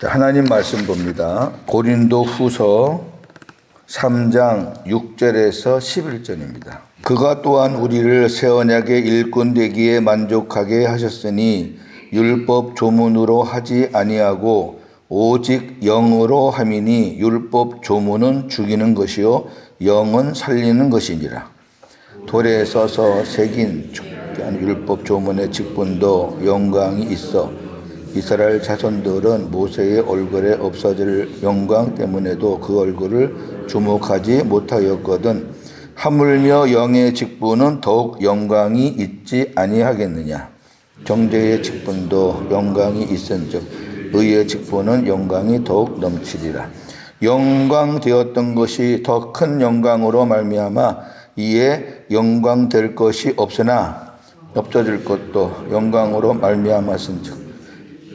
하나님 말씀 봅니다. 고린도 후서 3장 6절에서 11절입니다. 그가 또한 우리를 새 언약의 일꾼 되기에 만족하게 하셨으니 율법 조문으로 하지 아니하고 오직 영으로 함이니 율법 조문은 죽이는 것이요 영은 살리는 것이니라. 돌에 써서 새긴 율법 조문의 직분도 영광이 있어 이스라엘 자손들은 모세의 얼굴에 없어질 영광 때문에도 그 얼굴을 주목하지 못하였거든. 하물며 영의 직분은 더욱 영광이 있지 아니하겠느냐. 정죄의 직분도 영광이 있은즉 의의 직분은 영광이 더욱 넘치리라. 영광되었던 것이 더 큰 영광으로 말미암아 이에 영광될 것이 없으나 없어질 것도 영광으로 말미암았은즉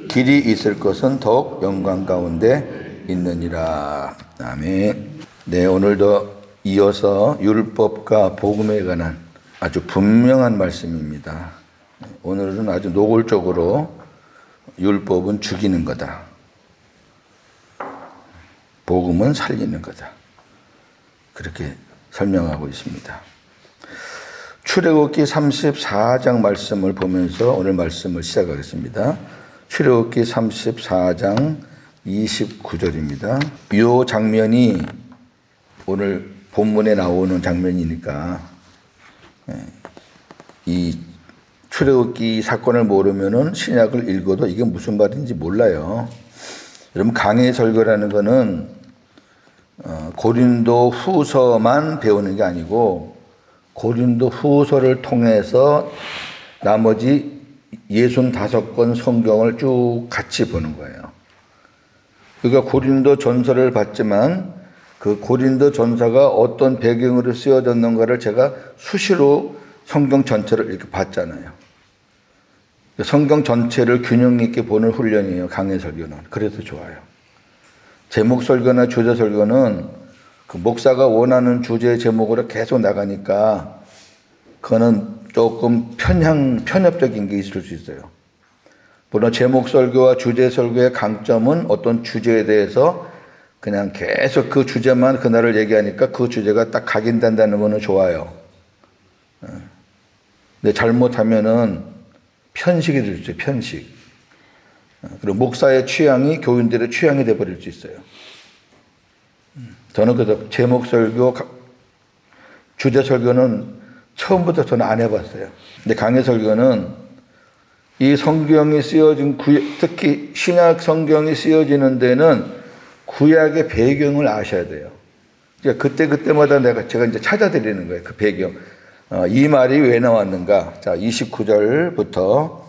길이 있을 것은 더욱 영광 가운데 있느니라. 아멘. 네, 오늘도 이어서 율법과 복음에 관한 아주 분명한 말씀입니다. 오늘은 아주 노골적으로 율법은 죽이는 거다. 복음은 살리는 거다. 그렇게 설명하고 있습니다. 출애굽기 34장 말씀을 보면서 오늘 말씀을 시작하겠습니다. 출애굽기 34장 29절입니다. 이 장면이 오늘 본문에 나오는 장면이니까 이 출애굽기 사건을 모르면은 신약을 읽어도 이게 무슨 말인지 몰라요. 여러분, 강해설교라는 거는 고린도 후서만 배우는 게 아니고 고린도 후서를 통해서 나머지 65권 성경을 쭉 같이 보는 거예요. 그러니까 고린도 전서를 봤지만 그 고린도 전서가 어떤 배경으로 쓰여졌는가를 제가 수시로 성경 전체를 이렇게 봤잖아요. 성경 전체를 균형 있게 보는 훈련이에요. 강해설교는. 그래서 좋아요. 제목 설교나 주제 설교는 그 목사가 원하는 주제 제목으로 계속 나가니까 그거는 조금 편협적인 게 있을 수 있어요. 물론 제목 설교와 주제 설교의 강점은 어떤 주제에 대해서 그냥 계속 그 주제만 그날을 얘기하니까 그 주제가 딱 각인된다는 거는 좋아요. 근데 잘못하면은 편식이 될 수 있어요. 편식. 그리고 목사의 취향이 교인들의 취향이 돼버릴 수 있어요. 저는 그래서 제목 설교, 주제 설교는 처음부터 저는 안 해봤어요. 근데 강해 설교는 이 성경이 쓰여진 특히 신약 성경이 쓰여지는 데는 구약의 배경을 아셔야 돼요. 그러니까 그때마다 제가 이제 찾아드리는 거예요. 그 배경. 이 말이 왜 나왔는가. 자, 29절부터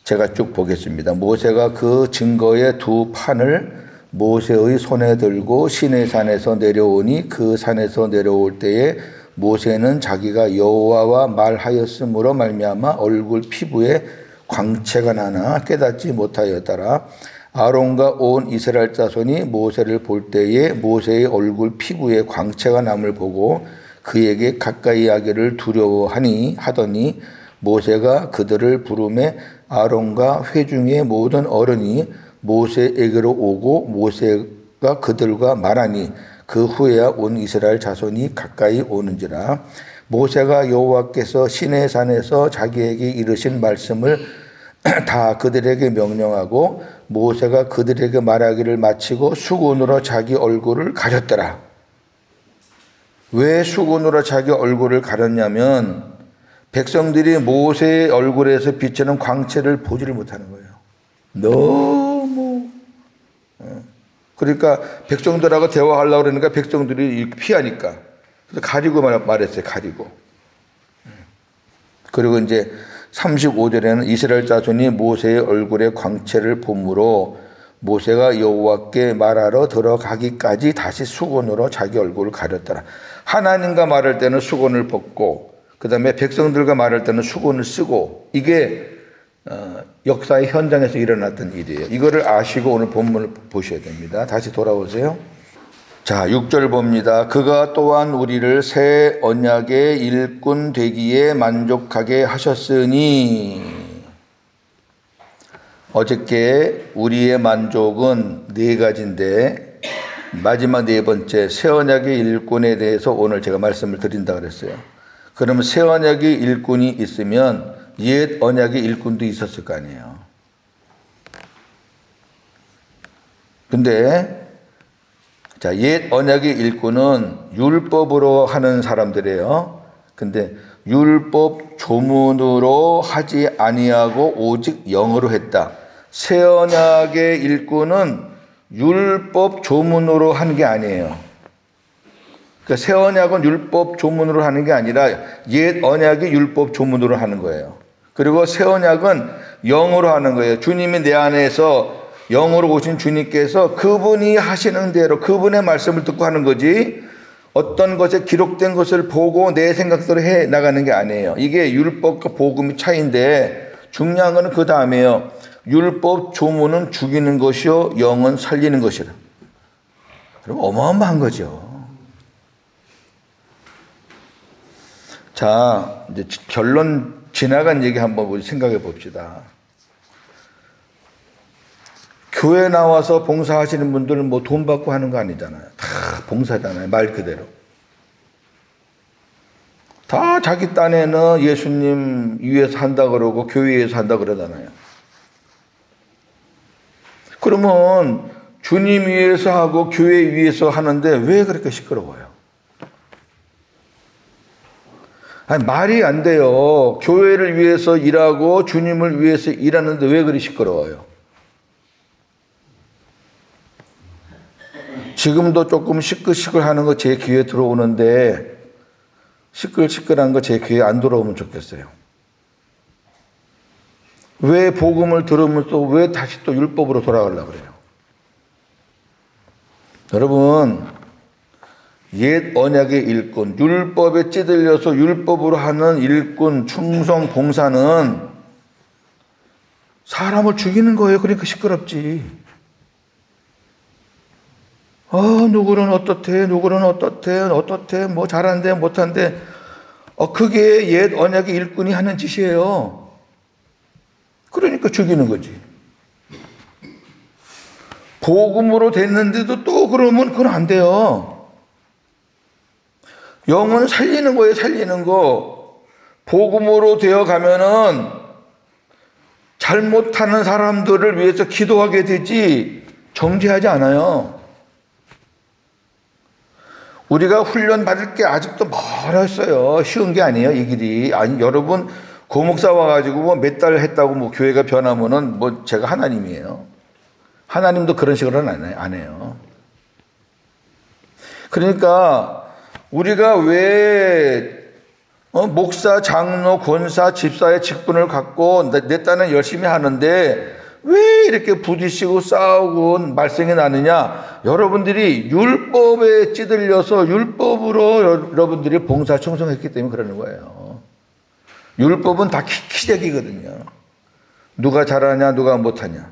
제가 쭉 보겠습니다. 모세가 그 증거의 두 판을 모세의 손에 들고 시내산에서 내려오니 그 산에서 내려올 때에 모세는 자기가 여호와와 말하였으므로 말미암아 얼굴 피부에 광채가 나나 깨닫지 못하였더라. 아론과 온 이스라엘 자손이 모세를 볼 때에 모세의 얼굴 피부에 광채가 남을 보고 그에게 가까이 하기를 두려워하니 하더니 모세가 그들을 부르매 아론과 회중의 모든 어른이 모세에게로 오고 모세가 그들과 말하니 그 후에야 온 이스라엘 자손이 가까이 오는지라. 모세가 여호와께서 시내산에서 자기에게 이르신 말씀을 다 그들에게 명령하고 모세가 그들에게 말하기를 마치고 수건으로 자기 얼굴을 가렸더라. 왜 수건으로 자기 얼굴을 가렸냐면 백성들이 모세의 얼굴에서 비치는 광채를 보지를 못하는 거예요. 너무. 그러니까 백성들하고 대화하려고 그러니까 백성들이 피하니까. 그래서 가리고 말했어요. 가리고. 그리고 이제 35절에는 이스라엘 자손이 모세의 얼굴에 광채를 보므로 모세가 여호와께 말하러 들어가기까지 다시 수건으로 자기 얼굴을 가렸더라. 하나님과 말할 때는 수건을 벗고 그 다음에 백성들과 말할 때는 수건을 쓰고 이게 역사의 현장에서 일어났던 일이에요. 이거를 아시고 오늘 본문을 보셔야 됩니다. 다시 돌아오세요. 자, 6절 봅니다. 그가 또한 우리를 새 언약의 일꾼 되기에 만족하게 하셨으니 어저께 우리의 만족은 네 가지인데 마지막 네 번째 새 언약의 일꾼에 대해서 오늘 제가 말씀을 드린다 그랬어요. 그러면 새 언약의 일꾼이 있으면 옛 언약의 일꾼도 있었을 거 아니에요. 근데 자, 옛 언약의 일꾼은 율법으로 하는 사람들이에요. 근데 율법 조문으로 하지 아니하고 오직 영으로 했다. 새 언약의 일꾼은 율법 조문으로 하는 게 아니에요. 그러니까 새 언약은 율법 조문으로 하는 게 아니라 옛 언약이 율법 조문으로 하는 거예요. 그리고 새 언약은 영으로 하는 거예요. 주님이 내 안에서 영으로 오신 주님께서 그분이 하시는 대로 그분의 말씀을 듣고 하는 거지, 어떤 것에 기록된 것을 보고 내 생각대로 해 나가는 게 아니에요. 이게 율법과 복음의 차이인데 중요한 거는 그 다음에요. 율법 조문은 죽이는 것이요 영은 살리는 것이라. 그럼 어마어마한 거죠. 자, 이제 결론 지나간 얘기 한번 우리 생각해 봅시다. 교회 나와서 봉사하시는 분들은 뭐 돈 받고 하는 거 아니잖아요. 다 봉사잖아요. 말 그대로. 다 자기 딴에는 예수님 위해서 한다 그러고 교회 위해서 한다 그러잖아요. 그러면 주님 위해서 하고 교회 위해서 하는데 왜 그렇게 시끄러워요? 아니, 말이 안 돼요. 교회를 위해서 일하고 주님을 위해서 일하는데 왜 그리 시끄러워요? 지금도 조금 시끌시끌하는 거 제 귀에 들어오는데 시끌시끌한 거 제 귀에 안 들어오면 좋겠어요. 왜 복음을 들으면 또 왜 다시 또 율법으로 돌아가려고 그래요? 여러분, 옛 언약의 일꾼, 율법에 찌들려서 율법으로 하는 일꾼, 충성, 봉사는 사람을 죽이는 거예요. 그러니까 시끄럽지. 누구는 어떻대, 누구는 어떻대, 뭐 잘한대, 못한대. 그게 옛 언약의 일꾼이 하는 짓이에요. 그러니까 죽이는 거지. 복음으로 됐는데도 또 그러면 그건 안 돼요. 영은 살리는 거예요, 살리는 거. 복음으로 되어 가면은 잘못하는 사람들을 위해서 기도하게 되지 정죄하지 않아요. 우리가 훈련 받을 게 아직도 멀었어요. 쉬운 게 아니에요, 이 길이. 아니, 여러분, 고목사 와가지고 뭐 몇 달 했다고 뭐 교회가 변하면은 뭐 제가 하나님이에요. 하나님도 그런 식으로는 안 해요. 그러니까 우리가 왜 목사, 장로, 권사, 집사의 직분을 갖고 내 딴은 열심히 하는데 왜 이렇게 부딪히고 싸우고 말썽이 나느냐? 여러분들이 율법에 찌들려서 율법으로 여러분들이 봉사 충성했기 때문에 그러는 거예요. 율법은 다 키재기거든요. 누가 잘하냐, 누가 못하냐.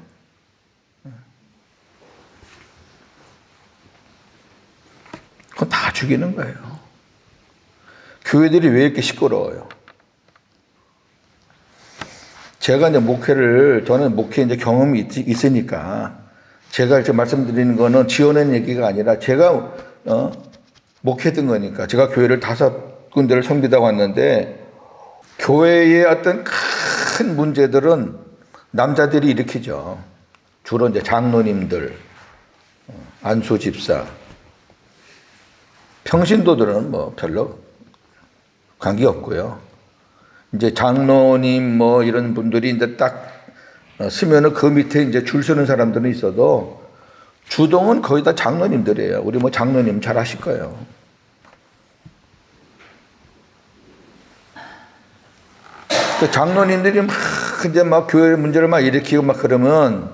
그건 다 죽이는 거예요. 교회들이 왜 이렇게 시끄러워요? 제가 이제 저는 목회 이제 경험이 있으니까 제가 이제 말씀드리는 거는 지어낸 얘기가 아니라 제가 목회했던 거니까. 제가 교회를 5군데를 섬기다 왔는데 교회의 어떤 큰 문제들은 남자들이 일으키죠. 주로 이제 장로님들, 안수 집사, 평신도들은 뭐 별로 관계 없고요. 이제 장로님 뭐 이런 분들이 이제 딱 쓰면은 그 밑에 이제 줄 서는 사람들은 있어도 주동은 거의 다 장로님들이에요. 우리 뭐 장로님 잘 아실 거예요. 그 장로님들이 막 이제 막 교회 문제를 막 일으키고 막 그러면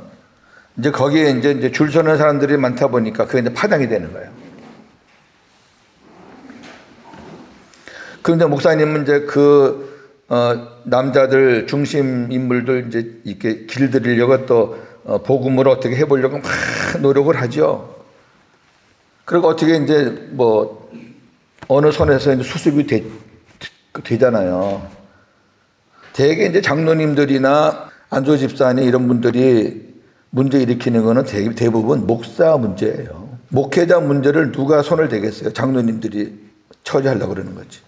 이제 거기에 이제 줄 서는 사람들이 많다 보니까 그게 이제 파장이 되는 거예요. 그런데 목사님은 이제 남자들 중심 인물들 이제 이렇게 길들이려고 또 복음으로 어떻게 해보려고 막 노력을 하죠. 그리고 어떻게 이제 뭐 어느 선에서 이제 수습이 되잖아요. 대개 이제 장로님들이나 안조 집사님 이런 분들이 문제 일으키는 거는 대부분 목사 문제예요. 목회자 문제를 누가 손을 대겠어요? 장로님들이 처리하려고 그러는 거지.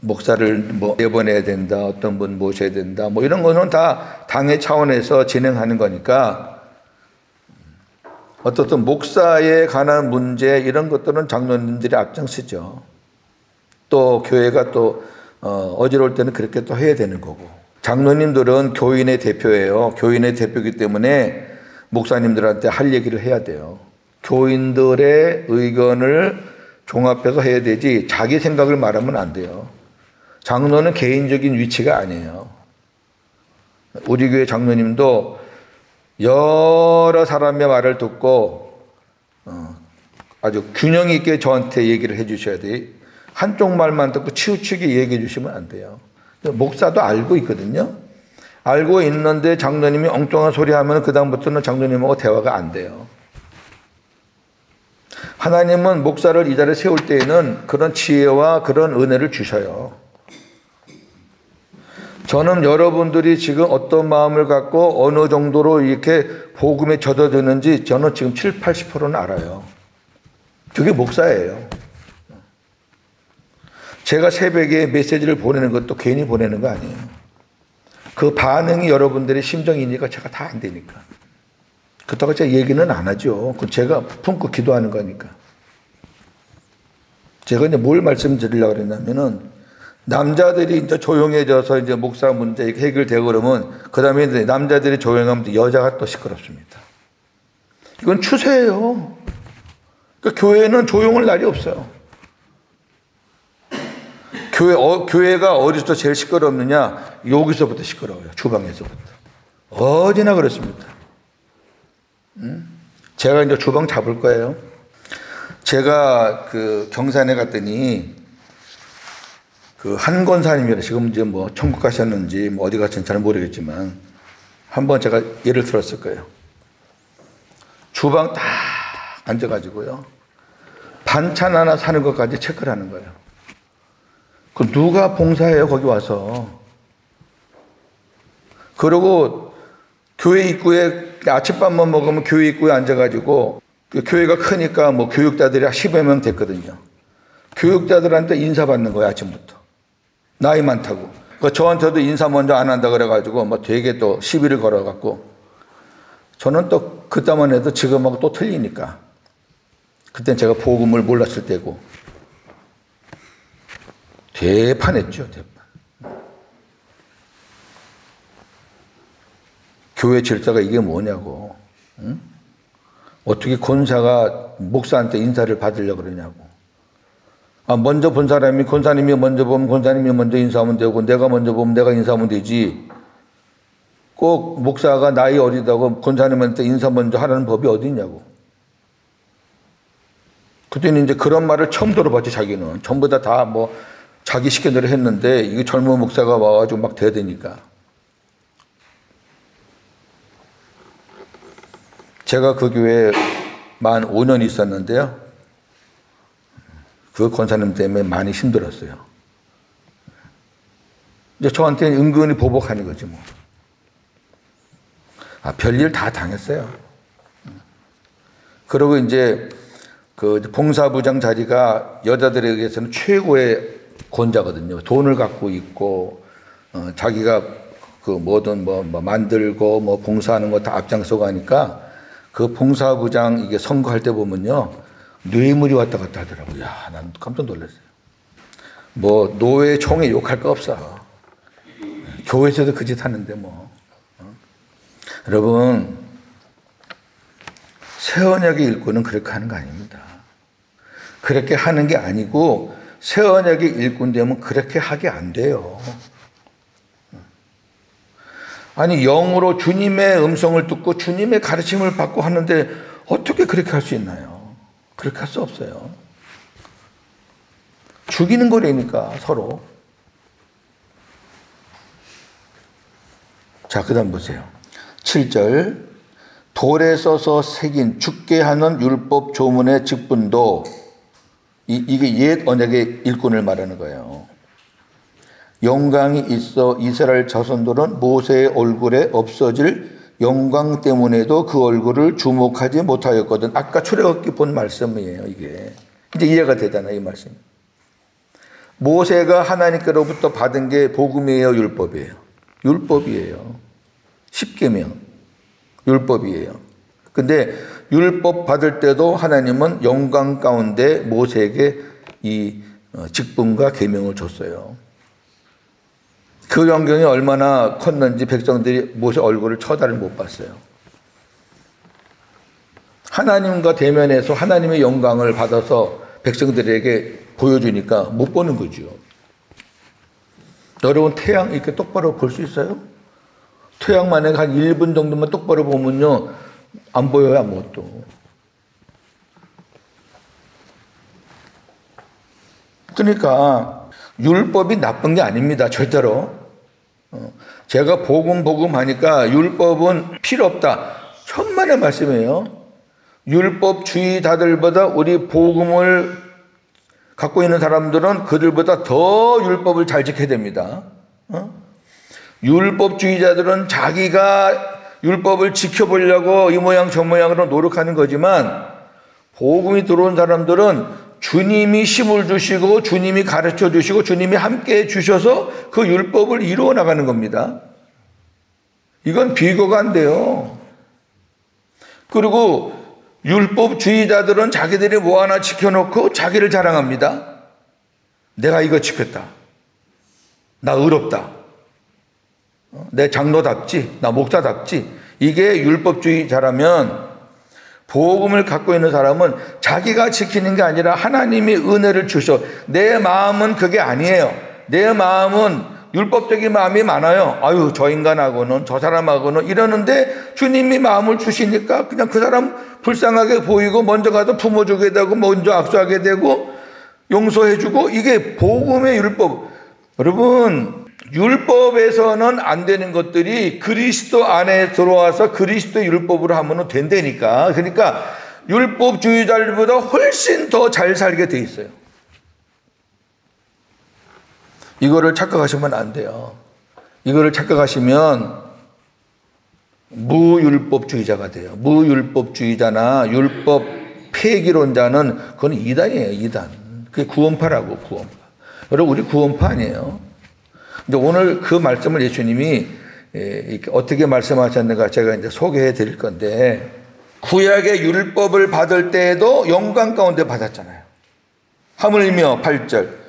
목사를 뭐 내보내야 된다, 어떤 분 모셔야 된다, 뭐 이런 거는 다 당의 차원에서 진행하는 거니까 어떻든 목사에 관한 문제 이런 것들은 장로님들이 앞장서죠. 또 교회가 또 어지러울 때는 그렇게 또 해야 되는 거고. 장로님들은 교인의 대표예요. 교인의 대표이기 때문에 목사님들한테 할 얘기를 해야 돼요. 교인들의 의견을 종합해서 해야 되지 자기 생각을 말하면 안 돼요. 장로는 개인적인 위치가 아니에요. 우리 교회 장로님도 여러 사람의 말을 듣고 아주 균형 있게 저한테 얘기를 해 주셔야 돼요. 한쪽 말만 듣고 치우치게 얘기해 주시면 안 돼요. 목사도 알고 있거든요. 알고 있는데 장로님이 엉뚱한 소리 하면 그다음부터는 장로님하고 대화가 안 돼요. 하나님은 목사를 이 자리에 세울 때에는 그런 지혜와 그런 은혜를 주셔요. 저는 여러분들이 지금 어떤 마음을 갖고 어느 정도로 이렇게 복음에 젖어드는지 저는 지금 70, 80%는 알아요. 그게 목사예요. 제가 새벽에 메시지를 보내는 것도 괜히 보내는 거 아니에요. 그 반응이 여러분들의 심정이니까 제가 다 안 되니까. 그렇다고 제가 얘기는 안 하죠. 그 제가 품고 기도하는 거니까. 제가 이제 뭘 말씀드리려고 그랬냐면은 남자들이 이제 조용해져서 이제 목사 문제 해결되고 그러면 그 다음에 이제 남자들이 조용하면 여자가 또 시끄럽습니다. 이건 추세예요. 그러니까 교회는 조용할 날이 없어요. 교회가 어디서 제일 시끄럽느냐? 여기서부터 시끄러워요. 주방에서부터. 어디나 그렇습니다. 제가 이제 주방 잡을 거예요. 제가 그 경산에 갔더니 그 한 권사님이라 지금 이제 뭐 천국 가셨는지 뭐 어디 가셨는지 잘 모르겠지만 한번 제가 예를 들었을 거예요. 주방 딱 앉아가지고요. 반찬 하나 사는 것까지 체크를 하는 거예요. 그 누가 봉사해요 거기 와서. 그리고 교회 입구에 아침밥만 먹으면 교회 입구에 앉아가지고 그 교회가 크니까 뭐 교육자들이 10여 명 됐거든요. 교육자들한테 인사받는 거예요 아침부터. 나이 많다고. 그 저한테도 인사 먼저 안 한다 그래가지고 뭐 되게 또 시비를 걸어갖고 저는 또 그때만 해도 지금하고 또 틀리니까. 그땐 제가 복음을 몰랐을 때고 대판했죠. 대판. 교회 질서가 이게 뭐냐고. 응? 어떻게 권사가 목사한테 인사를 받으려고 그러냐고. 먼저 본 사람이 권사님이 먼저 보면 권사님이 먼저 인사하면 되고 내가 먼저 보면 내가 인사하면 되지. 꼭 목사가 나이 어리다고 권사님한테 인사 먼저 하라는 법이 어디 있냐고. 그때는 이제 그런 말을 처음 들어봤지 자기는. 전부 다 뭐 자기 시켜대로 했는데 이게 젊은 목사가 와가지고 막 대드니까. 제가 그 교회에 만 5년 있었는데요. 그 권사님 때문에 많이 힘들었어요. 이제 저한테는 은근히 보복하는 거지 뭐. 별일 다 당했어요. 그리고 이제 그 봉사부장 자리가 여자들에게서는 최고의 권자거든요. 돈을 갖고 있고 자기가 그 뭐든 뭐 만들고 뭐 봉사하는 거 다 앞장서 가니까 그 봉사부장 이게 선거할 때 보면요. 뇌물이 왔다 갔다 하더라고요. 야, 난 깜짝 놀랐어요. 뭐 노회총회 욕할 거 없어. 교회에서도 그 짓 하는데 뭐. 여러분 새언약의 일꾼은 그렇게 하는 거 아닙니다. 그렇게 하는 게 아니고 새언약의 일꾼 되면 그렇게 하게 안 돼요. 아니 영으로 주님의 음성을 듣고 주님의 가르침을 받고 하는데 어떻게 그렇게 할 수 있나요? 그렇게 할 수 없어요. 죽이는 거라니까 서로. 자, 그 다음 보세요. 7절 돌에 써서 새긴 죽게 하는 율법 조문의 직분도 이게 옛 언약의 일꾼을 말하는 거예요. 영광이 있어 이스라엘 자손들은 모세의 얼굴에 없어질 영광 때문에도 그 얼굴을 주목하지 못하였거든. 아까 출애굽기 본 말씀이에요, 이게. 이제 이해가 되잖아요, 이 말씀. 모세가 하나님께로부터 받은 게 복음이에요, 율법이에요? 율법이에요. 십계명, 율법이에요. 근데 율법 받을 때도 하나님은 영광 가운데 모세에게 이 직분과 계명을 줬어요. 그 영광이 얼마나 컸는지 백성들이 모세 얼굴을 쳐다를 못 봤어요. 하나님과 대면해서 하나님의 영광을 받아서 백성들에게 보여주니까 못 보는 거죠. 여러분 태양 이렇게 똑바로 볼 수 있어요? 태양 만약에 한 1분 정도만 똑바로 보면요 안 보여요, 아무것도. 그러니까 율법이 나쁜 게 아닙니다, 절대로. 제가 복음 하니까 율법은 필요 없다, 천만의 말씀이에요. 율법주의자들보다 우리 복음을 갖고 있는 사람들은 그들보다 더 율법을 잘 지켜야 됩니다. 율법주의자들은 자기가 율법을 지켜보려고 이 모양 저 모양으로 노력하는 거지만, 복음이 들어온 사람들은 주님이 힘을 주시고 주님이 가르쳐 주시고 주님이 함께 주셔서 그 율법을 이루어 나가는 겁니다. 이건 비교가 안 돼요. 그리고 율법주의자들은 자기들이 뭐 하나 지켜놓고 자기를 자랑합니다. 내가 이거 지켰다. 나 의롭다. 내 장로답지. 나 목사답지. 이게 율법주의자라면, 복음을 갖고 있는 사람은 자기가 지키는 게 아니라 하나님이 은혜를 주셔. 내 마음은 그게 아니에요. 내 마음은 율법적인 마음이 많아요. 아유, 저 인간하고는, 저 사람하고는 이러는데 주님이 마음을 주시니까 그냥 그 사람 불쌍하게 보이고 먼저 가서 품어주게 되고 먼저 악수하게 되고 용서해주고, 이게 복음의 율법. 여러분, 율법에서는 안 되는 것들이 그리스도 안에 들어와서 그리스도의 율법으로 하면 된다니까. 그러니까 율법주의자들보다 훨씬 더 잘 살게 돼 있어요. 이거를 착각하시면 안 돼요. 이거를 착각하시면 무율법주의자가 돼요. 무율법주의자나 율법 폐기론자는 그건 이단이에요, 이단. 그게 구원파라고, 구원파. 여러분, 우리 구원파 아니에요. 근데 오늘 그 말씀을 예수님이 어떻게 말씀하셨는가 제가 이제 소개해 드릴 건데, 구약의 율법을 받을 때에도 영광 가운데 받았잖아요. 하물며 8절.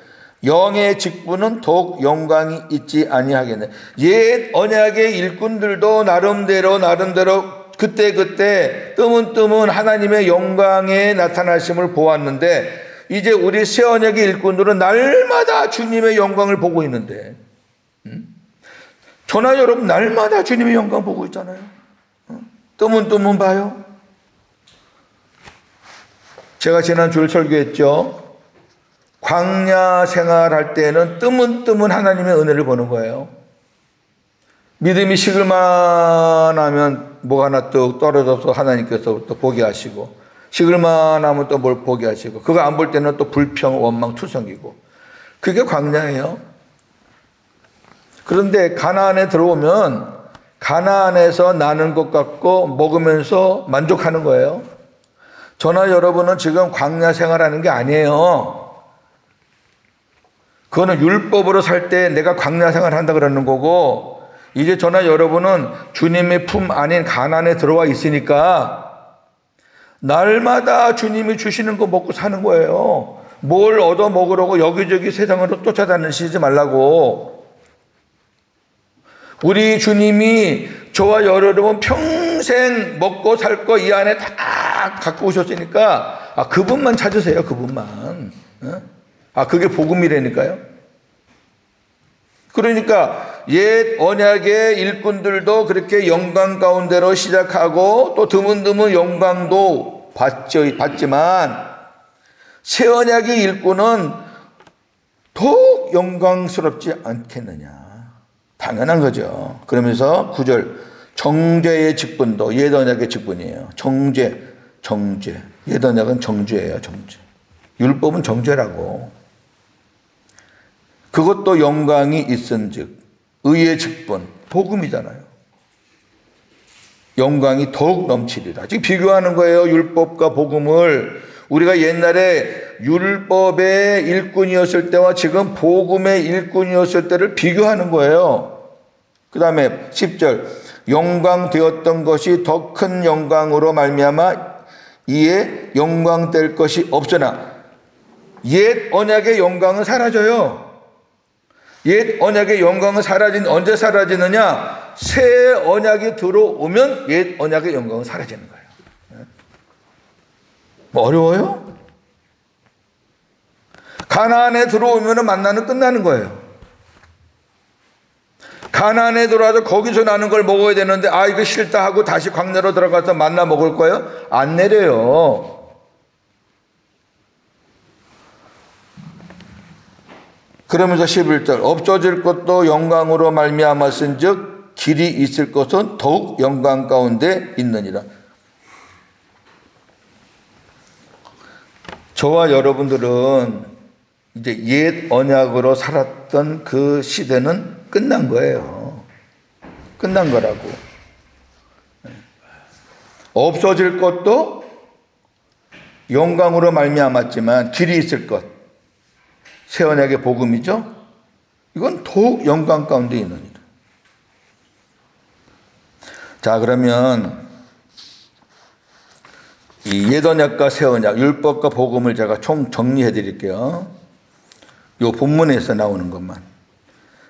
영의 직분은 더욱 영광이 있지 아니하겠네. 옛 언약의 일꾼들도 나름대로 그때 뜨문뜨문 하나님의 영광의 나타나심을 보았는데, 이제 우리 새 언약의 일꾼들은 날마다 주님의 영광을 보고 있는데, 저나 여러분 날마다 주님의 영광 보고 있잖아요. 뜨문뜨문 봐요. 제가 지난 주일 설교했죠. 광야 생활할 때는 뜨문뜨문 하나님의 은혜를 보는 거예요. 믿음이 식을만 하면 뭐가 하나 또 떨어져서 하나님께서 또 보게 하시고, 식을만 하면 또 뭘 보게 하시고, 그거 안 볼 때는 또 불평, 원망, 투성이고. 그게 광야예요. 그런데 가나안에 들어오면 가나안에서 나는 것 같고 먹으면서 만족하는 거예요. 저나 여러분은 지금 광야 생활하는 게 아니에요. 그거는 율법으로 살 때 내가 광야 생활한다 그러는 거고, 이제 저나 여러분은 주님의 품 안인 가나안에 들어와 있으니까 날마다 주님이 주시는 거 먹고 사는 거예요. 뭘 얻어 먹으려고 여기저기 세상으로 쫓아다니시지 말라고. 우리 주님이 저와 여러분 평생 먹고 살 거 이 안에 다 갖고 오셨으니까 그분만 찾으세요. 그분만. 그게 복음이라니까요. 그러니까 옛 언약의 일꾼들도 그렇게 영광 가운데로 시작하고 또 드문드문 영광도 받지만, 새 언약의 일꾼은 더욱 영광스럽지 않겠느냐. 당연한 거죠. 그러면서 9절, 정죄의 직분도 옛 언약의 직분이에요. 정죄. 옛 언약은 정죄예요, 정죄. 율법은 정죄라고. 그것도 영광이 있은즉 의의 직분 복음이잖아요. 영광이 더욱 넘치리라. 지금 비교하는 거예요. 율법과 복음을. 우리가 옛날에 율법의 일꾼이었을 때와 지금 복음의 일꾼이었을 때를 비교하는 거예요. 그 다음에 10절 영광 되었던 것이 더 큰 영광으로 말미암아 이에 영광될 것이 없으나 옛 언약의 영광은 사라져요. 옛 언약의 영광은 언제 사라지느냐? 새 언약이 들어오면 옛 언약의 영광은 사라지는 거예요. 뭐 어려워요? 가나안에 들어오면 만나는 끝나는 거예요. 가나안에 들어와서 거기서 나는 걸 먹어야 되는데 이거 싫다 하고 다시 광야로 들어가서 만나 먹을 거예요? 안 내려요. 그러면서 11절 없어질 것도 영광으로 말미암았은즉 길이 있을 것은 더욱 영광 가운데 있느니라. 저와 여러분들은 이제 옛 언약으로 살았던 그 시대는 끝난 거예요. 끝난 거라고. 없어질 것도 영광으로 말미암았지만 길이 있을 것. 새 언약의 복음이죠. 이건 더욱 영광 가운데 있느니라. 자, 그러면 이 옛 언약과 새 언약, 율법과 복음을 제가 총 정리해 드릴게요. 이 본문에서 나오는 것만.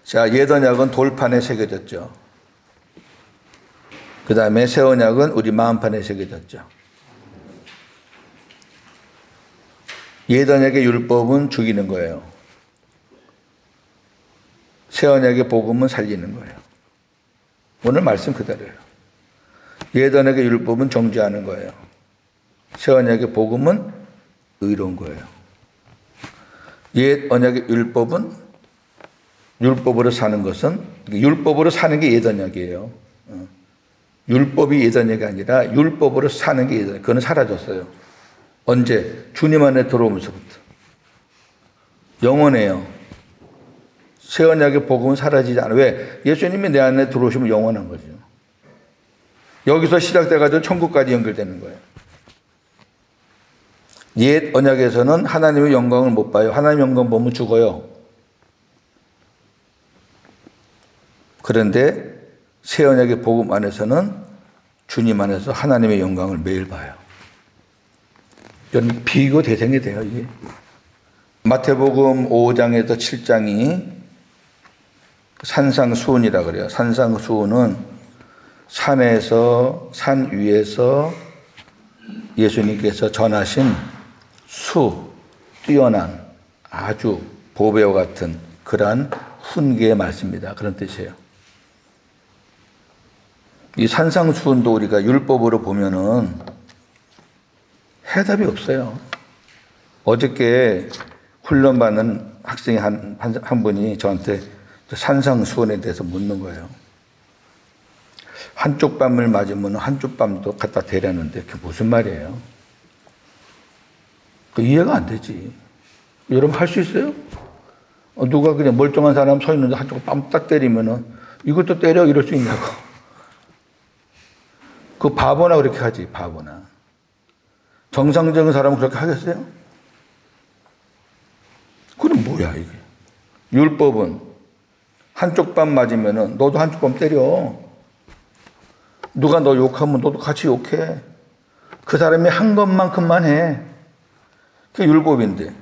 자, 옛 언약은 돌판에 새겨졌죠. 그 다음에 새 언약은 우리 마음판에 새겨졌죠. 옛 언약의 율법은 죽이는 거예요. 새 언약의 복음은 살리는 거예요. 오늘 말씀 그대로예요. 옛 언약의 율법은 정죄하는 거예요. 새 언약의 복음은 의로운 거예요. 옛 언약의 율법은 율법으로 사는 것은 율법으로 사는 게 옛 언약이에요. 율법이 옛 언약이 아니라 율법으로 사는 게 옛 언약. 그건 사라졌어요. 언제? 주님 안에 들어오면서부터. 영원해요. 새 언약의 복음은 사라지지 않아요. 왜? 예수님이 내 안에 들어오시면 영원한 거죠. 여기서 시작돼가지고 천국까지 연결되는 거예요. 옛 언약에서는 하나님의 영광을 못 봐요. 하나님의 영광 보면 죽어요. 그런데 새 언약의 복음 안에서는 주님 안에서 하나님의 영광을 매일 봐요. 이런 비교 대상이 돼요, 이게. 마태복음 5장에서 7장이 산상수훈이라 그래요. 산상수훈은 산에서, 산 위에서 예수님께서 전하신 뛰어난 아주 보배와 같은 그러한 훈계의 말씀입니다. 그런 뜻이에요. 이 산상수훈도 우리가 율법으로 보면은 해답이 없어요. 어저께 훈련받는 학생이 한 분이 저한테 산상수훈에 대해서 묻는 거예요. 한쪽 뺨을 맞으면 한쪽 뺨도 갖다 대라는데 그게 무슨 말이에요? 이해가 안 되지. 여러분 할 수 있어요? 누가 그냥 멀쩡한 사람 서 있는데 한쪽 뺨 딱 때리면은 이것도 때려 이럴 수 있냐고. 그 바보나 그렇게 하지, 바보나. 정상적인 사람은 그렇게 하겠어요? 그럼 뭐야 이게? 율법은 한쪽 뺨 맞으면은 너도 한쪽 뺨 때려. 누가 너 욕하면 너도 같이 욕해. 그 사람이 한 것만큼만 해. 그게 율법인데.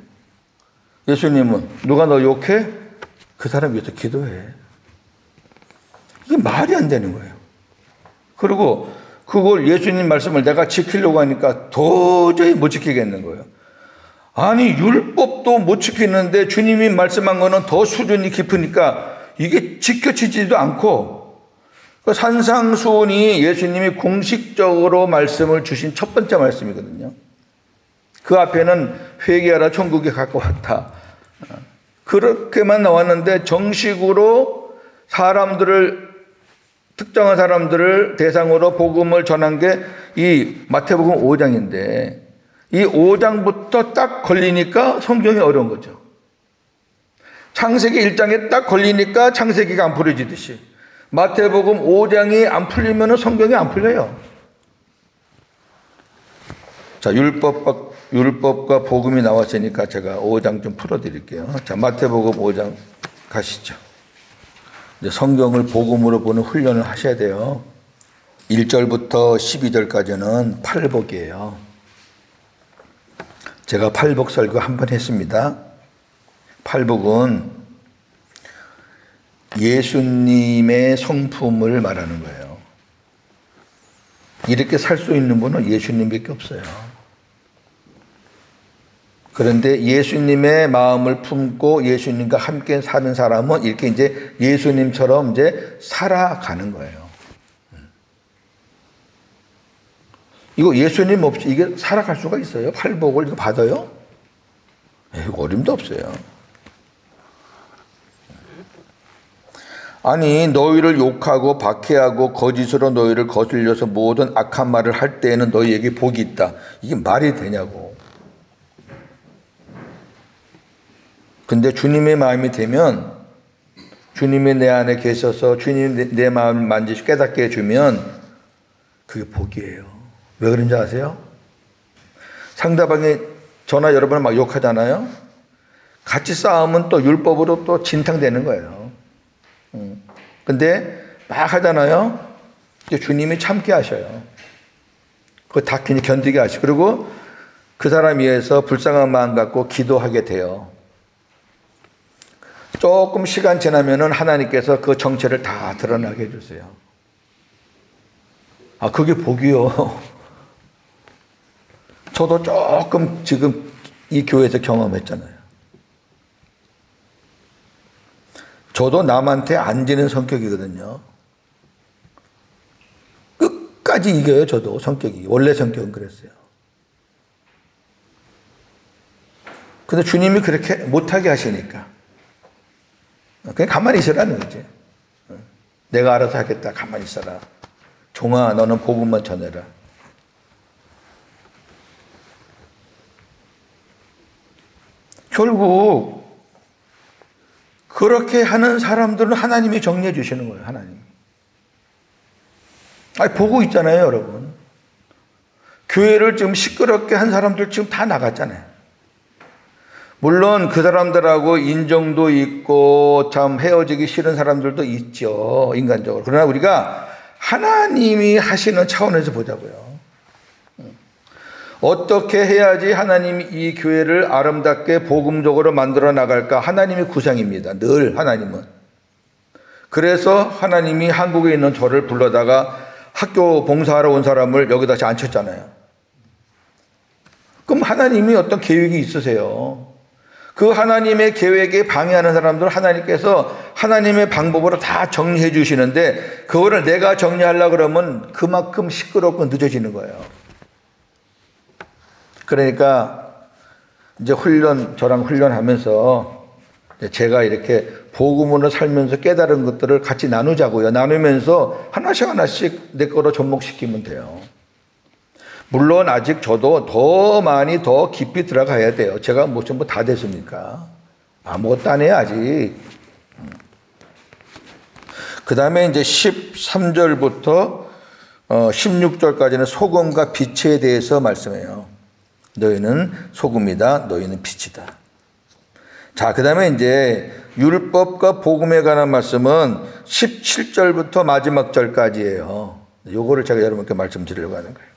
예수님은 누가 너 욕해? 그 사람 위해서 기도해. 이게 말이 안 되는 거예요. 그리고 그걸 예수님 말씀을 내가 지키려고 하니까 도저히 못 지키겠는 거예요. 아니 율법도 못 지키는데 주님이 말씀한 거는 더 수준이 깊으니까 이게 지켜지지도 않고 산상수훈이 예수님이 공식적으로 말씀을 주신 첫 번째 말씀이거든요. 그 앞에는 회개하라 천국에 가까웠다. 그렇게만 나왔는데 정식으로 특정한 사람들을 대상으로 복음을 전한 게 이 마태복음 5장인데 이 5장부터 딱 걸리니까 성경이 어려운 거죠. 창세기 1장에 딱 걸리니까 창세기가 안 풀어지듯이 마태복음 5장이 안 풀리면 성경이 안 풀려요. 자, 율법과 복음이 나왔으니까 제가 5장 좀 풀어드릴게요. 자, 마태복음 5장 가시죠. 이제 성경을 복음으로 보는 훈련을 하셔야 돼요. 1절부터 12절까지는 팔복이에요. 제가 팔복 설교 한 번 했습니다. 팔복은 예수님의 성품을 말하는 거예요. 이렇게 살 수 있는 분은 예수님밖에 없어요. 그런데 예수님의 마음을 품고 예수님과 함께 사는 사람은 이렇게 이제 예수님처럼 이제 살아가는 거예요. 이거 예수님 없이 이게 살아갈 수가 있어요? 팔복을 이거 받아요? 이거 어림도 없어요. 아니 너희를 욕하고 박해하고 거짓으로 너희를 거슬려서 모든 악한 말을 할 때에는 너희에게 복이 있다. 이게 말이 되냐고. 근데 주님의 마음이 되면 주님이 내 안에 계셔서 주님이 내 마음을 만지시 깨닫게 해주면 그게 복이에요. 왜 그런지 아세요? 상대방이 저나 여러분을 막 욕하잖아요. 같이 싸우면 또 율법으로 또 진탕되는 거예요. 근데 막 하잖아요. 주님이 참게 하셔요. 그거 다 견디게 하시고 그리고 그 사람 위해서 불쌍한 마음 갖고 기도하게 돼요. 조금 시간 지나면은 하나님께서 그 정체를 다 드러나게 해주세요. 아, 그게 복이요. 저도 조금 지금 이 교회에서 경험했잖아요. 저도 남한테 안 지는 성격이거든요. 끝까지 이겨요, 저도 성격이. 원래 성격은 그랬어요. 근데 주님이 그렇게 못하게 하시니까. 그냥 가만히 있으라는 거지. 내가 알아서 하겠다. 가만히 있어라. 종아, 너는 복음만 전해라. 결국 그렇게 하는 사람들은 하나님이 정리해 주시는 거예요. 하나님. 아니 보고 있잖아요, 여러분. 교회를 지금 시끄럽게 한 사람들 지금 다 나갔잖아요. 물론 그 사람들하고 인정도 있고 참 헤어지기 싫은 사람들도 있죠. 인간적으로. 그러나 우리가 하나님이 하시는 차원에서 보자고요. 어떻게 해야지 하나님이 이 교회를 아름답게 복음적으로 만들어 나갈까? 하나님의 구상입니다. 늘 하나님은. 그래서 하나님이 한국에 있는 저를 불러다가 학교 봉사하러 온 사람을 여기 다시 앉혔잖아요. 그럼 하나님이 어떤 계획이 있으세요. 그 하나님의 계획에 방해하는 사람들은 하나님께서 하나님의 방법으로 다 정리해 주시는데 그거를 내가 정리하려고 그러면 그만큼 시끄럽고 늦어지는 거예요. 그러니까 이제 저랑 훈련하면서 제가 이렇게 복음으로 살면서 깨달은 것들을 같이 나누자고요. 나누면서 하나씩 내 거로 접목시키면 돼요. 물론 아직 저도 더 많이 더 깊이 들어가야 돼요. 제가 뭐 전부 다 됐습니까? 아무것도 안 해요, 아직. 그 다음에 이제 13절부터 16절까지는 소금과 빛에 대해서 말씀해요. 너희는 소금이다, 너희는 빛이다. 자, 그 다음에 이제 율법과 복음에 관한 말씀은 17절부터 마지막 절까지예요. 요거를 제가 여러분께 말씀드리려고 하는 거예요.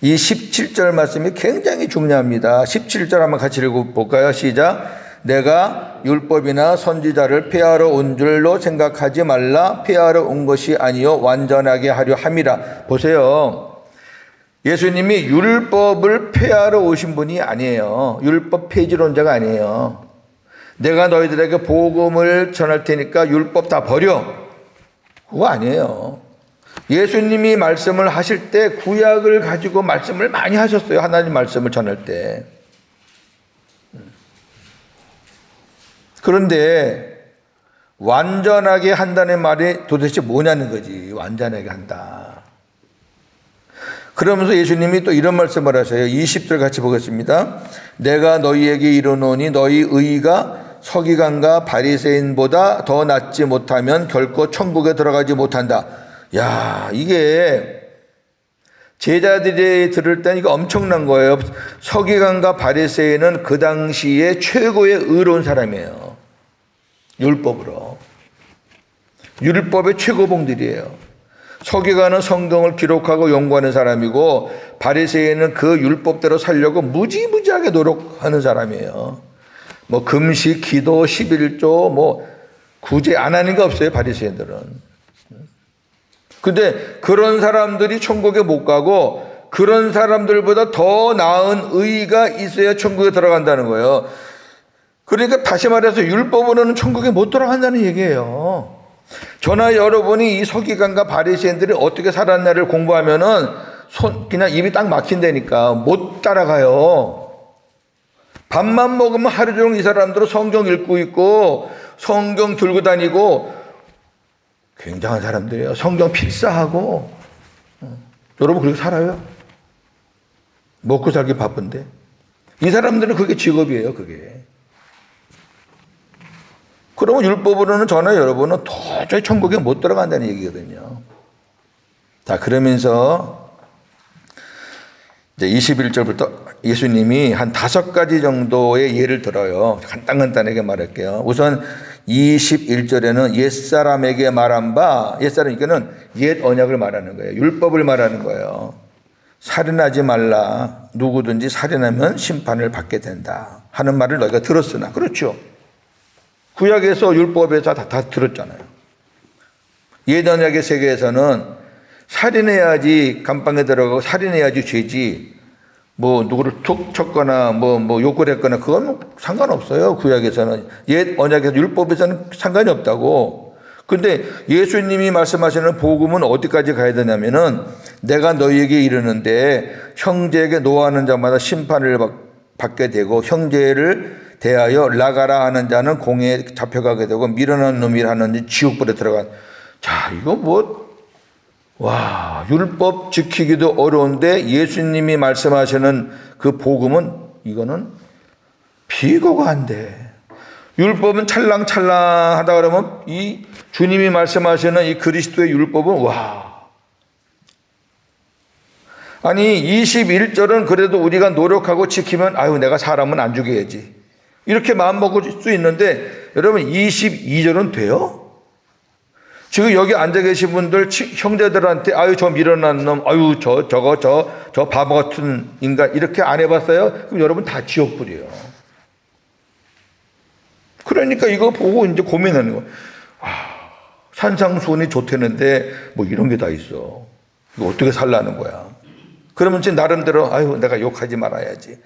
이 17절 말씀이 굉장히 중요합니다. 17절 한번 같이 읽어볼까요? 시작. 내가 율법이나 선지자를 폐하러 온 줄로 생각하지 말라. 폐하러 온 것이 아니요 완전하게 하려 함이라. 보세요. 예수님이 율법을 폐하러 오신 분이 아니에요. 율법 폐지론자가 아니에요. 내가 너희들에게 복음을 전할 테니까 율법 다 버려. 그거 아니에요. 예수님이 말씀을 하실 때 구약을 가지고 말씀을 많이 하셨어요. 하나님 말씀을 전할 때. 그런데 완전하게 한다는 말이 도대체 뭐냐는 거지. 완전하게 한다. 그러면서 예수님이 또 이런 말씀을 하셔요. 20절 같이 보겠습니다. 내가 너희에게 이르노니 너희 의가 서기관과 바리새인보다 더 낫지 못하면 결코 천국에 들어가지 못한다. 야, 이게 제자들이 들을 땐 이거 엄청난 거예요. 서기관과 바리새인은 그 당시에 최고의 의로운 사람이에요. 율법으로. 율법의 최고봉들이에요. 서기관은 성경을 기록하고 연구하는 사람이고 바리새인은 그 율법대로 살려고 무지무지하게 노력하는 사람이에요. 뭐 금식, 기도, 11조 뭐 구제 안 하는 게 없어요, 바리새인들은. 근데 그런 사람들이 천국에 못 가고 그런 사람들보다 더 나은 의가 있어야 천국에 들어간다는 거예요. 그러니까 다시 말해서 율법으로는 천국에 못 들어간다는 얘기예요. 저나 여러분이 이 서기관과 바리새인들이 어떻게 살았나를 공부하면은 그냥 입이 딱 막힌다니까 못 따라가요. 밥만 먹으면 하루 종일 이 사람들은 성경 읽고 있고 성경 들고 다니고 굉장한 사람들이에요. 성경 필사하고 여러분 그렇게 살아요? 먹고 살기 바쁜데 이 사람들은 그게 직업이에요. 그게. 그러면 율법으로는 저나 여러분은 도저히 천국에 못 들어간다는 얘기거든요. 자, 그러면서 이제 21절부터 예수님이 한 5가지 정도의 예를 들어요. 간단하게 말할게요. 우선 21절에는 옛사람에게 말한 바, 옛사람에게는 옛 언약을 말하는 거예요. 율법을 말하는 거예요. 살인하지 말라. 누구든지 살인하면 심판을 받게 된다. 하는 말을 너희가 들었으나. 그렇죠. 구약에서 율법에서 다 들었잖아요. 옛 언약의 세계에서는 살인해야지 감방에 들어가고 살인해야지 죄지 뭐 누구를 툭 쳤거나 뭐 욕을 했거나 그건 상관없어요. 구약에서는. 옛 언약에서 율법에서는 상관이 없다고. 근데 예수님이 말씀하시는 복음은 어디까지 가야 되냐면은 내가 너희에게 이르는데 형제에게 노하는 자마다 심판을 받게 되고 형제를 대하여 나가라 하는 자는 공에 잡혀가게 되고 미련한 놈이라 하는 지옥불에 들어간. 자, 이거 와, 율법 지키기도 어려운데 예수님이 말씀하시는 그 복음은 이거는 비교가 안 돼. 율법은 찰랑찰랑하다 그러면 이 주님이 말씀하시는 이 그리스도의 율법은 와. 아니 21절은 그래도 우리가 노력하고 지키면 아유 내가 사람은 안 죽여야지. 이렇게 마음먹을 수 있는데 여러분 22절은 돼요? 지금 여기 앉아 계신 분들 형제들한테 아유 저 미련한 놈 아유 저 바보 같은 인간 이렇게 안 해봤어요? 그럼 여러분 다 지옥불이에요. 그러니까 이거 보고 이제 고민하는 거예요. 산상수훈이 좋다는데 뭐 이런 게 다 있어. 이거 어떻게 살라는 거야. 그러면 이제 나름대로 아유 내가 욕하지 말아야지.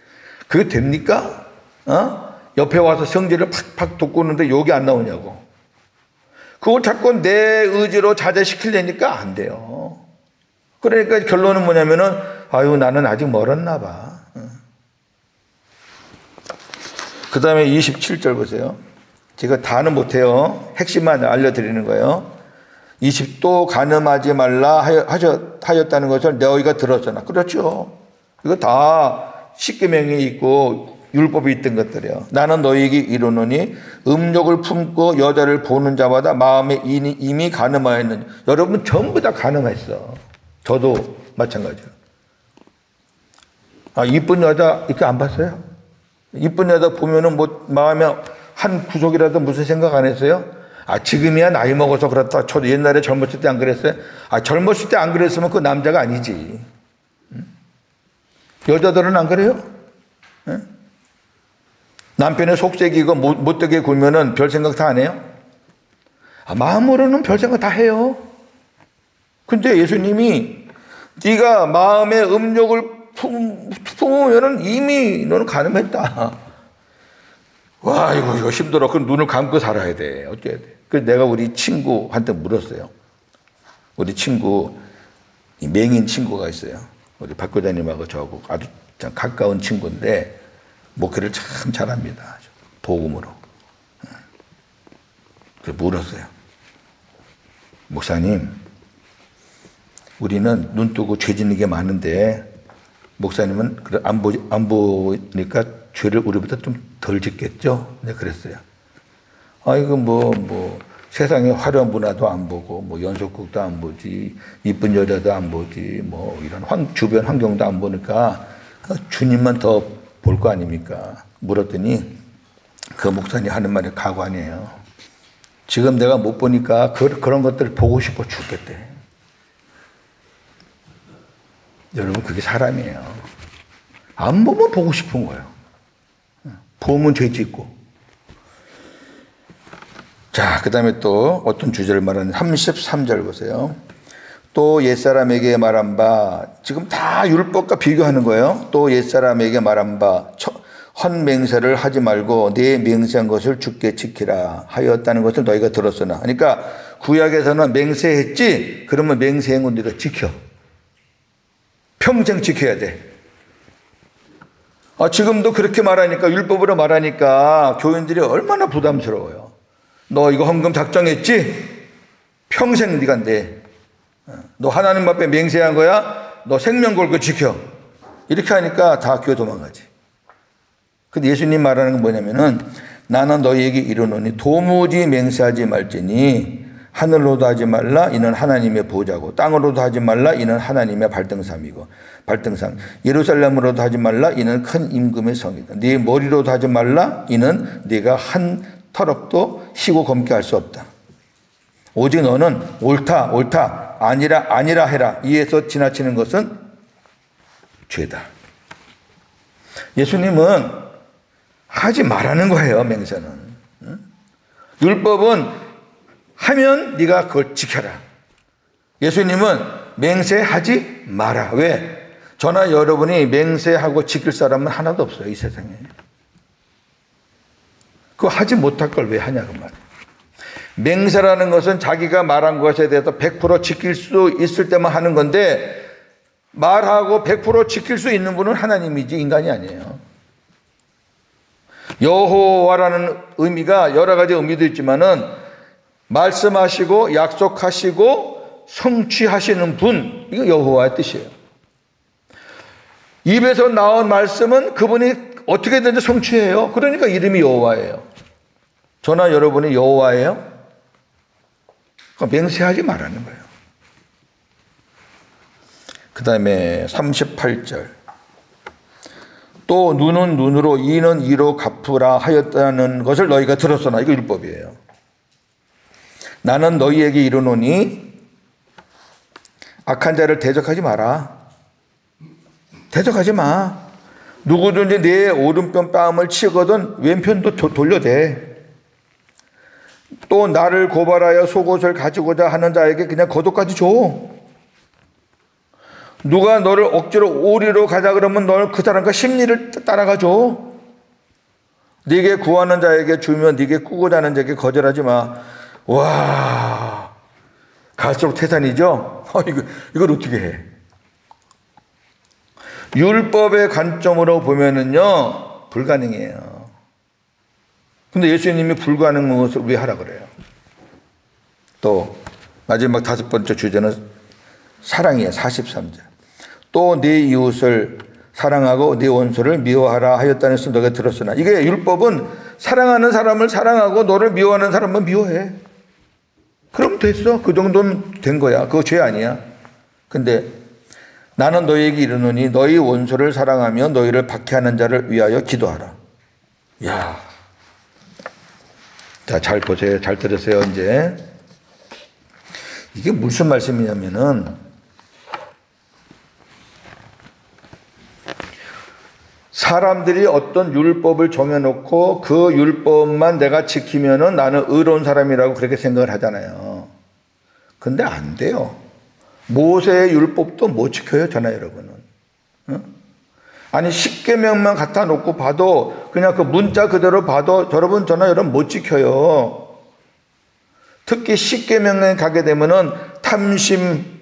그게 됩니까? 옆에 와서 성질을 팍팍 돋구는데 욕이 안 나오냐고. 그걸 자꾸 내 의지로 자제시키려니까 안 돼요. 그러니까 결론은 뭐냐면은 아유 나는 아직 멀었나 봐. 그 다음에 27절 보세요. 제가 다는 못해요. 핵심만 알려드리는 거예요. 20또 간음하지 말라 하였다는 것을 너희가 들었잖아. 그렇죠. 이거 다 십계명이 있고 율법이 있던 것들이에요. 나는 너희에게 이르노니 음욕을 품고 여자를 보는 자마다 마음에 이미 간음하였느니. 여러분 전부 다 간음했어. 저도 마찬가지예요. 이쁜 여자 이렇게 안 봤어요? 이쁜 여자 보면은 뭐 마음에 한 구석이라도 무슨 생각 안 했어요? 지금이야 나이 먹어서 그렇다. 저도 옛날에 젊었을 때 안 그랬어요? 젊었을 때 안 그랬으면 그 남자가 아니지. 여자들은 안 그래요? 남편의 속색이고 못되게 굴면은 별 생각 다 안 해요? 마음으로는 별 생각 다 해요. 근데 예수님이 네가 마음의 음욕을 품으면은 이미 너는 간음했다. 와 이거 힘들어. 그럼 눈을 감고 살아야 돼. 어째야 돼. 그래서 내가 우리 친구한테 물었어요. 우리 친구 맹인 친구가 있어요. 우리 박 교장님하고 저하고 아주 참 가까운 친구인데 목회를 참 잘합니다. 복음으로. 그래서 물었어요. 목사님, 우리는 눈 뜨고 죄 짓는 게 많은데 목사님은 안 보니까 죄를 우리보다 좀 덜 짓겠죠? 네, 그랬어요. 이거 뭐, 세상에 화려한 문화도 안 보고, 뭐, 연속극도 안 보지, 이쁜 여자도 안 보지, 뭐, 이런 주변 환경도 안 보니까 주님만 더 볼 거 아닙니까? 물었더니 그 목사님 하는 말이 가관이에요. 지금 내가 못 보니까 그런 것들을 보고 싶어 죽겠대. 여러분, 그게 사람이에요. 안 보면 보고 싶은 거예요. 보면 죄 짓고. 자, 그 다음에 또 어떤 주제를 말하는 33절 보세요. 또 옛사람에게 말한 바, 지금 다 율법과 비교하는 거예요. 또 옛사람에게 말한 바, 헌맹세를 하지 말고 내 맹세한 것을 주께 지키라 하였다는 것을 너희가 들었으나. 그러니까 구약에서는 맹세했지? 그러면 맹세한 건 네가 지켜. 평생 지켜야 돼. 지금도 그렇게 말하니까, 율법으로 말하니까 교인들이 얼마나 부담스러워요. 너 이거 헌금 작정했지? 평생 네가 내. 너 하나님 앞에 맹세한 거야? 너 생명 걸고 지켜. 이렇게 하니까 다 교회 도망가지. 근데 예수님 말하는 건 뭐냐면은, 나는 너희에게 이르노니 도무지 맹세하지 말지니 하늘로도 하지 말라 이는 하나님의 보좌고, 땅으로도 하지 말라 이는 하나님의 발등상. 예루살렘으로도 하지 말라 이는 큰 임금의 성이다. 네 머리로도 하지 말라 이는 네가 한 터럭도 희고 검게 할 수 없다. 오직 너는 옳다 아니라 해라. 이에서 지나치는 것은 죄다. 예수님은 하지 말라는 거예요. 맹세는. 율법은 하면 네가 그걸 지켜라. 예수님은 맹세하지 마라. 왜? 저나 여러분이 맹세하고 지킬 사람은 하나도 없어요, 이 세상에. 그거 하지 못할 걸 왜 하냐 그 말이에요. 맹세라는 것은 자기가 말한 것에 대해서 100% 지킬 수 있을 때만 하는 건데, 말하고 100% 지킬 수 있는 분은 하나님이지 인간이 아니에요. 여호와라는 의미가 여러 가지 의미도 있지만은, 말씀하시고 약속하시고 성취하시는 분, 이거 여호와의 뜻이에요. 입에서 나온 말씀은 그분이 어떻게든지 성취해요. 그러니까 이름이 여호와예요. 저나 여러분이 여호와예요? 맹세하지 말라는 거예요. 그 다음에 38절. 또 눈은 눈으로 이는 이로 갚으라 하였다는 것을 너희가 들었으나, 이거 율법이에요. 나는 너희에게 이르노니 악한 자를 대적하지 마라. 대적하지 마. 누구든지 내 오른편 뺨을 치거든 왼편도 돌려대. 또 나를 고발하여 속옷을 가지고자 하는 자에게 그냥 겉옷까지 줘. 누가 너를 억지로 오리로 가자 그러면 너는 그 사람과 심리를 따라가 줘. 네게 구하는 자에게 주면 네게 꾸고자 하는 자에게 거절하지 마. 와, 갈수록 태산이죠? 이걸 어떻게 해? 율법의 관점으로 보면은요, 불가능해요. 근데 예수님이 불가능한 것을 왜 하라 그래요? 또 마지막 5번째 주제는 사랑이에요. 43절. 또 네 이웃을 사랑하고 네 원수를 미워하라 하였다는 것을 너가 들었으나. 이게 율법은 사랑하는 사람을 사랑하고 너를 미워하는 사람은 미워해. 그럼 됐어. 그 정도면 된 거야. 그거 죄 아니야. 근데 나는 너희에게 이르노니 너희 원수를 사랑하며 너희를 박해하는 자를 위하여 기도하라. 야, 자, 잘 보세요. 잘 들으세요. 이제 이게 무슨 말씀이냐면은, 사람들이 어떤 율법을 정해놓고 그 율법만 내가 지키면은 나는 의로운 사람이라고 그렇게 생각을 하잖아요. 근데 안 돼요. 모세의 율법도 못 지켜요, 저나 여러분은. 아니 10계명만 갖다 놓고 봐도, 그냥 그 문자 그대로 봐도 여러분, 저나 여러분 못 지켜요. 특히 10계명에 가게 되면은 탐심,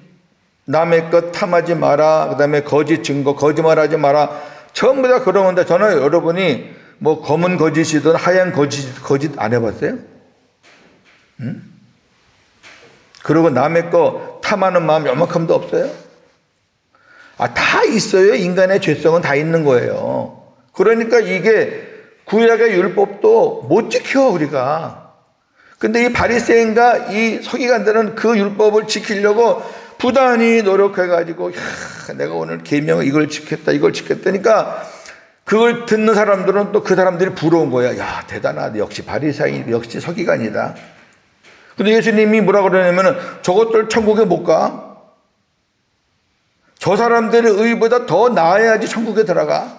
남의 것 탐하지 마라, 그 다음에 거짓 증거, 거짓말하지 마라, 전부 다 그런 건데, 저는 여러분이 뭐 검은 거짓이든 하얀 거짓 안 해봤어요? 응? 그리고 남의 거 탐하는 마음 요만큼도 없어요? 다 있어요. 인간의 죄성은 다 있는 거예요. 그러니까 이게 구약의 율법도 못 지켜, 우리가. 근데 이 바리새인과 이 서기관들은 그 율법을 지키려고 부단히 노력해가지고, 내가 오늘 계명 이걸 지켰다, 이걸 지켰다니까, 그걸 듣는 사람들은 또 그 사람들이 부러운 거야. 야, 대단하다. 역시 바리새인, 역시 서기관이다. 근데 예수님이 뭐라 그러냐면은, 저것들 천국에 못 가. 저 사람들의 의보다 더 나아야지 천국에 들어가.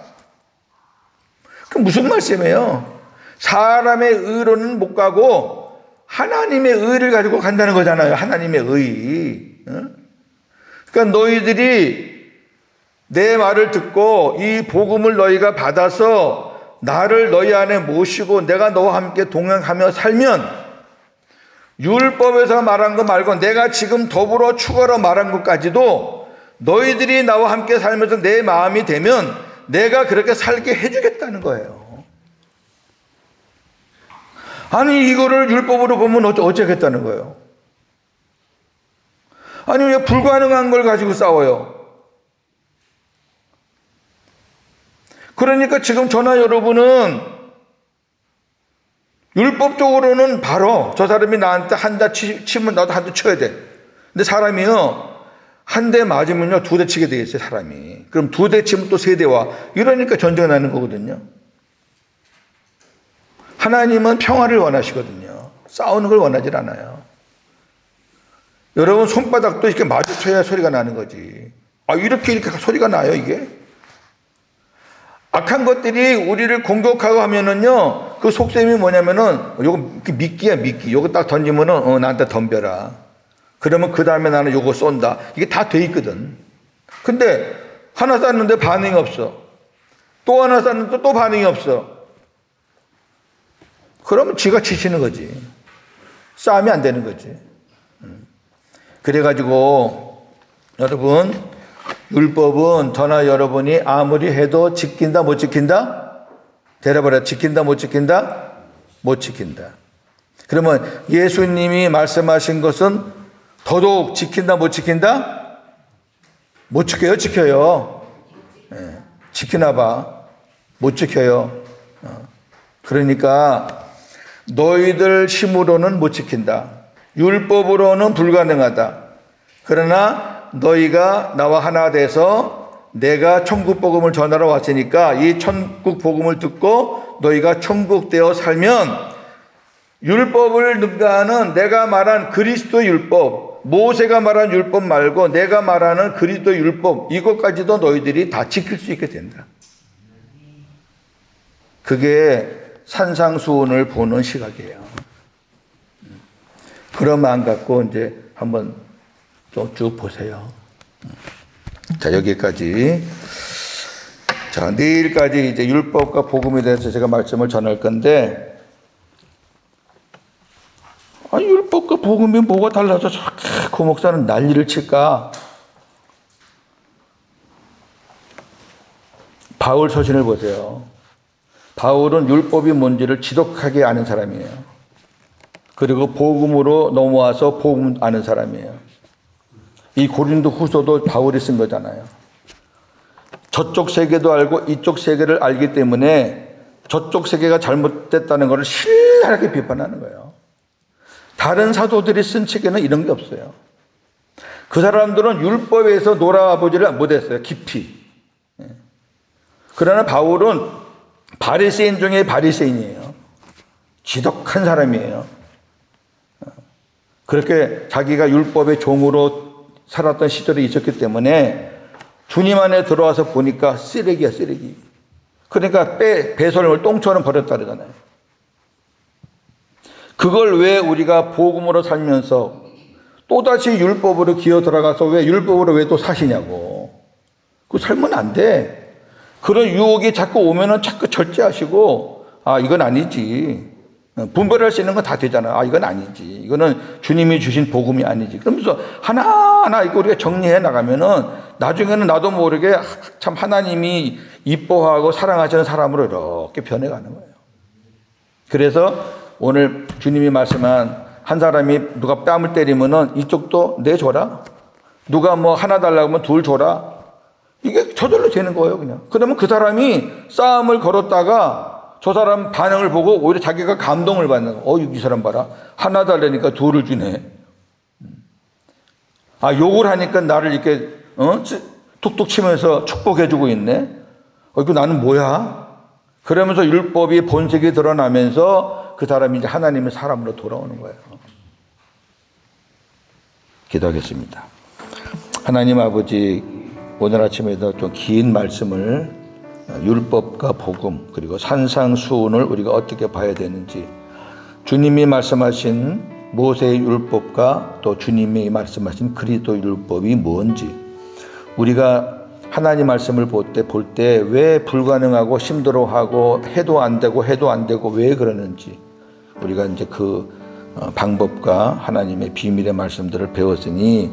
그 무슨 말씀이에요? 사람의 의로는 못 가고 하나님의 의를 가지고 간다는 거잖아요. 하나님의 의. 그러니까 너희들이 내 말을 듣고 이 복음을 너희가 받아서 나를 너희 안에 모시고 내가 너와 함께 동행하며 살면 율법에서 말한 거 말고 내가 지금 더불어 추가로 말한 것까지도 너희들이 나와 함께 살면서 내 마음이 되면 내가 그렇게 살게 해주겠다는 거예요. 아니 이거를 율법으로 보면 어쩌겠다는 거예요. 아니 왜 불가능한 걸 가지고 싸워요? 그러니까 지금 저나 여러분은 율법적으로는 바로 저 사람이 나한테 한 대 치면 나도 한 대 쳐야 돼. 근데 사람이요 한 대 맞으면요 두 대 치게 돼 있어요. 사람이. 그럼 두 대 치면 또 세 대와 이러니까 전쟁이 나는 거거든요. 하나님은 평화를 원하시거든요. 싸우는 걸 원하지 않아요. 여러분 손바닥도 이렇게 마주쳐야 소리가 나는 거지. 아 이렇게 소리가 나요 이게? 악한 것들이 우리를 공격하고 하면은요 그 속셈이 뭐냐면은 요거 미끼야 미끼. 요거 딱 던지면은 나한테 덤벼라. 그러면 그 다음에 나는 요거 쏜다. 이게 다 돼 있거든. 근데 하나 쐈는데 반응이 없어. 또 하나 쐈는데 또 반응이 없어. 그러면 지가 지치는 거지. 싸움이 안 되는 거지. 그래가지고 여러분 율법은 저나 여러분이 아무리 해도 지킨다 못 지킨다? 대답을 해. 지킨다 못 지킨다? 못 지킨다. 그러면 예수님이 말씀하신 것은 더더욱 지킨다 못 지킨다? 못 지켜요 지켜요. 지키나 봐. 못 지켜요. 그러니까 너희들 힘으로는 못 지킨다. 율법으로는 불가능하다. 그러나 너희가 나와 하나 돼서 내가 천국 복음을 전하러 왔으니까 이 천국 복음을 듣고 너희가 천국 되어 살면 율법을 능가하는 내가 말한 그리스도 율법, 모세가 말한 율법 말고 내가 말하는 그리스도 율법 이것까지도 너희들이 다 지킬 수 있게 된다. 그게 산상수훈을 보는 시각이에요. 그런 마음 갖고 이제 한번 쭉 보세요. 자, 여기까지. 자, 내일까지 이제 율법과 복음에 대해서 제가 말씀을 전할 건데, 율법과 복음이 뭐가 달라서 저렇게 그 목사는 난리를 칠까? 바울 서신을 보세요. 바울은 율법이 뭔지를 지독하게 아는 사람이에요. 그리고 복음으로 넘어와서 복음 아는 사람이에요. 이 고린도 후서도 바울이 쓴 거잖아요. 저쪽 세계도 알고 이쪽 세계를 알기 때문에 저쪽 세계가 잘못됐다는 것을 신랄하게 비판하는 거예요. 다른 사도들이 쓴 책에는 이런 게 없어요. 그 사람들은 율법에서 놀아보지를 못했어요. 깊이. 그러나 바울은 바리새인 중에 바리새인이에요. 지독한 사람이에요. 그렇게 자기가 율법의 종으로 살았던 시절이 있었기 때문에 주님 안에 들어와서 보니까 쓰레기야 쓰레기. 그러니까 배설물 똥처럼 버렸다 그러잖아요. 그걸 왜 우리가 복음으로 살면서 또다시 율법으로 기어 들어가서 왜 율법으로 왜 또 사시냐고. 그거 살면 안 돼. 그런 유혹이 자꾸 오면은 자꾸 절제하시고 이건 아니지. 분별할 수 있는 건 다 되잖아. 이건 아니지. 이거는 주님이 주신 복음이 아니지. 그러면서 하나하나 이거 우리가 정리해 나가면은 나중에는 나도 모르게 참 하나님이 이뻐하고 사랑하시는 사람으로 이렇게 변해가는 거예요. 그래서 오늘 주님이 말씀한 한 사람이 누가 뺨을 때리면은 이쪽도 내줘라. 누가 뭐 하나 달라고 하면 둘 줘라. 이게 저절로 되는 거예요, 그냥. 그러면 그 사람이 싸움을 걸었다가 저 사람 반응을 보고 오히려 자기가 감동을 받는 거예요. 이 사람 봐라. 하나 달라니까 둘을 주네. 욕을 하니까 나를 이렇게 툭툭 치면서 축복해주고 있네. 이거 나는 뭐야? 그러면서 율법이 본색이 드러나면서 그 사람이 이제 하나님의 사람으로 돌아오는 거예요. 기도하겠습니다. 하나님 아버지, 오늘 아침에도 좀 긴 말씀을 율법과 복음 그리고 산상수훈을 우리가 어떻게 봐야 되는지, 주님이 말씀하신 모세의 율법과 또 주님이 말씀하신 그리스도 율법이 뭔지, 우리가 하나님 말씀을 볼 때 왜 불가능하고 힘들어하고 해도 안 되고 왜 그러는지, 우리가 이제 그 방법과 하나님의 비밀의 말씀들을 배웠으니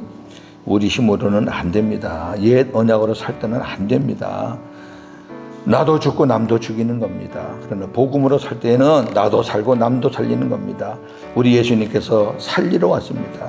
우리 힘으로는 안 됩니다. 옛 언약으로 살 때는 안 됩니다. 나도 죽고 남도 죽이는 겁니다. 그러나 복음으로 살 때는 나도 살고 남도 살리는 겁니다. 우리 예수님께서 살리러 왔습니다.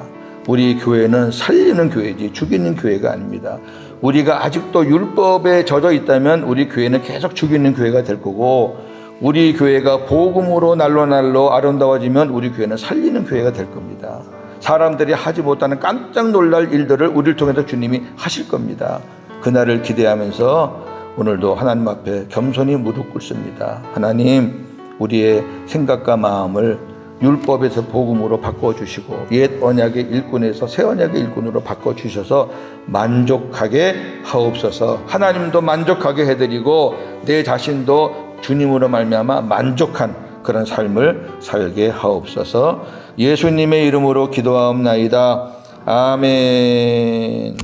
우리 교회는 살리는 교회지 죽이는 교회가 아닙니다. 우리가 아직도 율법에 젖어 있다면 우리 교회는 계속 죽이는 교회가 될 거고, 우리 교회가 복음으로 날로 아름다워지면 우리 교회는 살리는 교회가 될 겁니다. 사람들이 하지 못하는 깜짝 놀랄 일들을 우리를 통해서 주님이 하실 겁니다. 그날을 기대하면서 오늘도 하나님 앞에 겸손히 무릎 꿇습니다. 하나님, 우리의 생각과 마음을 율법에서 복음으로 바꿔주시고 옛 언약의 일꾼에서 새 언약의 일꾼으로 바꿔주셔서 만족하게 하옵소서. 하나님도 만족하게 해드리고 내 자신도 주님으로 말미암아 만족한 그런 삶을 살게 하옵소서. 예수님의 이름으로 기도하옵나이다. 아멘.